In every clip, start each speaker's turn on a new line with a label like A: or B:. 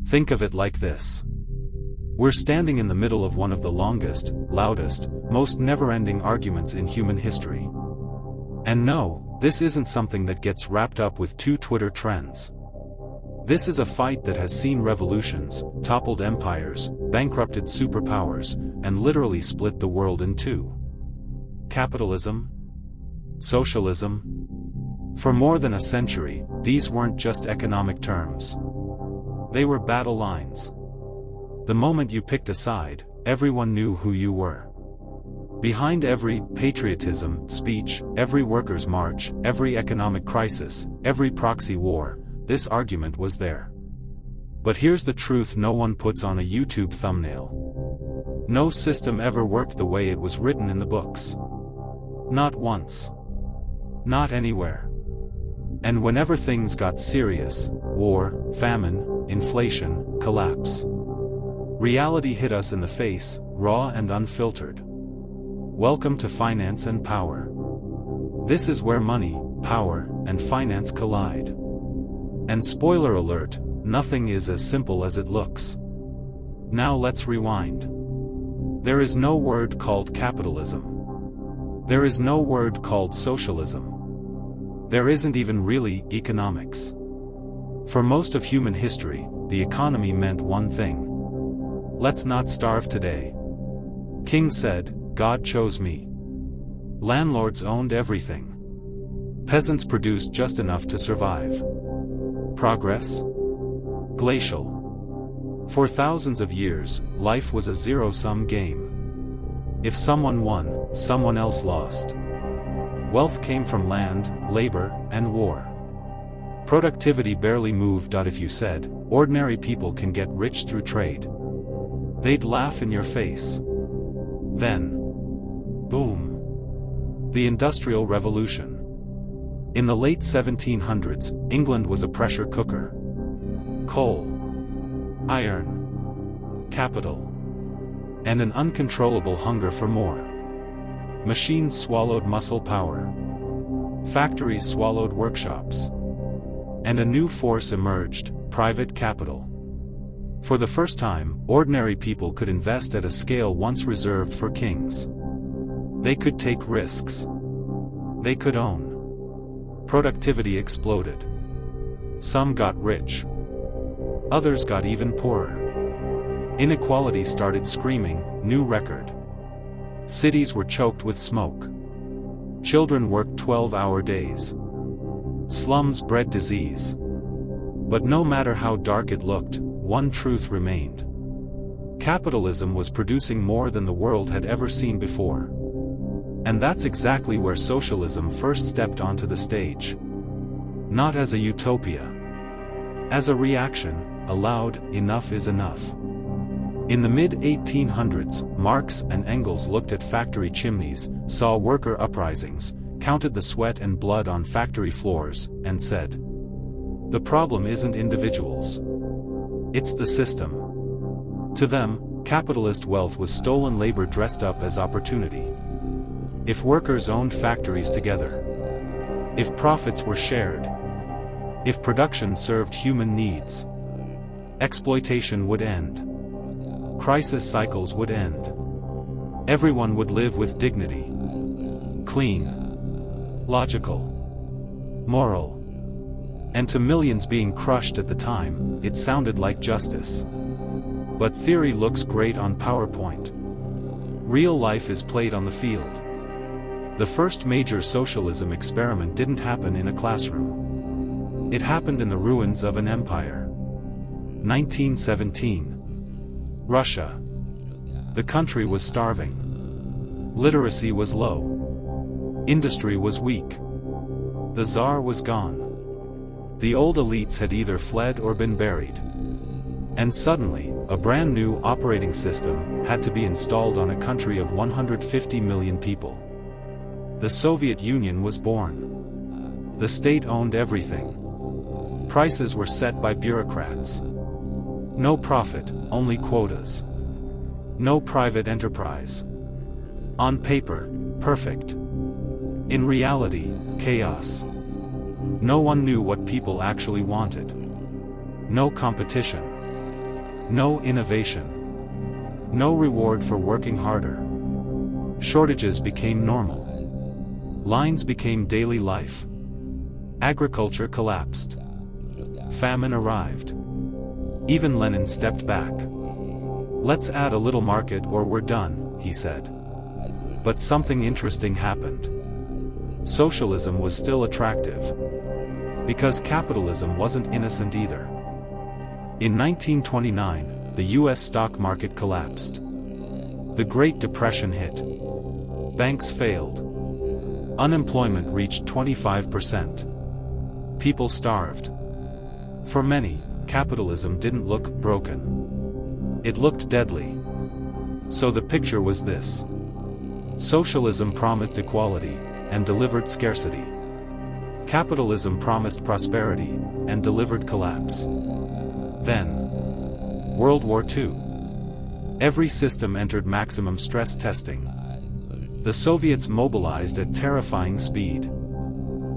A: Think of it like this. We're standing in the middle of one of the longest, loudest, most never-ending arguments in human history. And no, this isn't something that gets wrapped up with two Twitter trends. This is a fight that has seen revolutions, toppled empires, bankrupted superpowers, and literally split the world in two. Capitalism? Socialism? For more than a century, these weren't just economic terms. They were battle lines. The moment you picked a side, everyone knew who you were. Behind every patriotism speech, every workers' march, every economic crisis, every proxy war, this argument was there. But here's the truth no one puts on a YouTube thumbnail. No system ever worked the way it was written in the books. Not once. Not anywhere. And whenever things got serious, war, famine, inflation, collapse, reality hit us in the face, raw and unfiltered. Welcome to finance and power. This is where money, power, and finance collide. And spoiler alert, nothing is as simple as it looks. Now let's rewind. There is no word called capitalism. There is no word called socialism. There isn't even really economics. For most of human history, the economy meant one thing. Let's not starve today. King said, God chose me. Landlords owned everything. Peasants produced just enough to survive. Progress? Glacial. For thousands of years, life was a zero-sum game. If someone won, someone else lost. Wealth came from land, labor, and war. Productivity barely moved. If you said, ordinary people can get rich through trade, they'd laugh in your face. Then, boom. The Industrial Revolution. In the late 1700s, England was a pressure cooker. Coal, iron, capital, and an uncontrollable hunger for more. Machines swallowed muscle power. Factories swallowed workshops. And a new force emerged, private capital. For the first time, ordinary people could invest at a scale once reserved for kings. They could take risks. They could own. Productivity exploded. Some got rich. Others got even poorer. Inequality started screaming, new record. Cities were choked with smoke. Children worked 12-hour days. Slums bred disease. But no matter how dark it looked, one truth remained. Capitalism was producing more than the world had ever seen before. And that's exactly where socialism first stepped onto the stage. Not as a utopia. As a reaction, a loud, enough is enough. In the mid-1800s, Marx and Engels looked at factory chimneys, saw worker uprisings, counted the sweat and blood on factory floors, and said, the problem isn't individuals. It's the system. To them, capitalist wealth was stolen labor dressed up as opportunity. If workers owned factories together, if profits were shared, if production served human needs, exploitation would end. Crisis cycles would end. Everyone would live with dignity. Clean. Logical. Moral. And to millions being crushed at the time, it sounded like justice. But theory looks great on PowerPoint. Real life is played on the field. The first major socialism experiment didn't happen in a classroom. It happened in the ruins of an empire. 1917. Russia. The country was starving. Literacy was low. Industry was weak. The Tsar was gone. The old elites had either fled or been buried. And suddenly, a brand new operating system had to be installed on a country of 150 million people. The Soviet Union was born. The state owned everything. Prices were set by bureaucrats. No profit, only quotas. No private enterprise. On paper, perfect. In reality, chaos. No one knew what people actually wanted. No competition. No innovation. No reward for working harder. Shortages became normal. Lines became daily life. Agriculture collapsed. Famine arrived. Even Lenin stepped back. "Let's add a little market or we're done," he said. But something interesting happened. Socialism was still attractive. Because capitalism wasn't innocent either. In 1929, the US stock market collapsed. The Great Depression hit. Banks failed. Unemployment reached 25%. People starved. For many, capitalism didn't look broken. It looked deadly. So the picture was this. Socialism promised equality, and delivered scarcity. Capitalism promised prosperity, and delivered collapse. Then, World War II. Every system entered maximum stress testing. The Soviets mobilized at terrifying speed.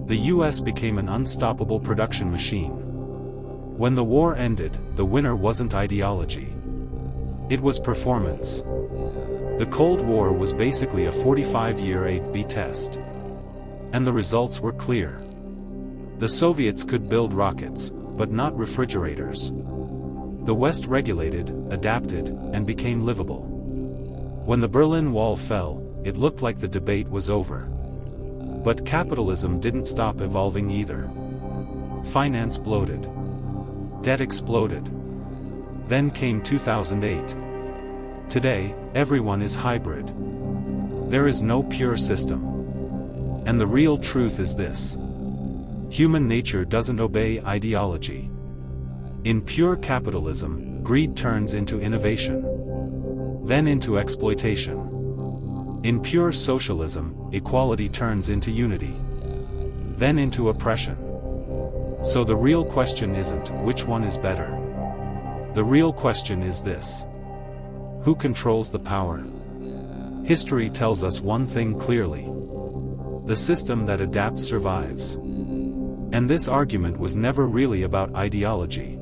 A: The US became an unstoppable production machine. When the war ended, the winner wasn't ideology. It was performance. The Cold War was basically a 45-year A-B test. And the results were clear. The Soviets could build rockets, but not refrigerators. The West regulated, adapted, and became livable. When the Berlin Wall fell, it looked like the debate was over. But capitalism didn't stop evolving either. Finance bloated. Debt exploded. Then came 2008. Today, everyone is hybrid. There is no pure system. And the real truth is this. Human nature doesn't obey ideology. In pure capitalism, greed turns into innovation. Then into exploitation. In pure socialism, equality turns into unity. Then into oppression. So the real question isn't which one is better. The real question is this. Who controls the power? History tells us one thing clearly. The system that adapts survives. And this argument was never really about ideology.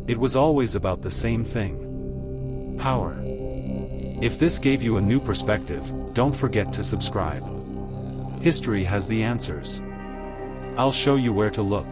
A: It was always about the same thing. Power. If this gave you a new perspective, don't forget to subscribe. History has the answers. I'll show you where to look.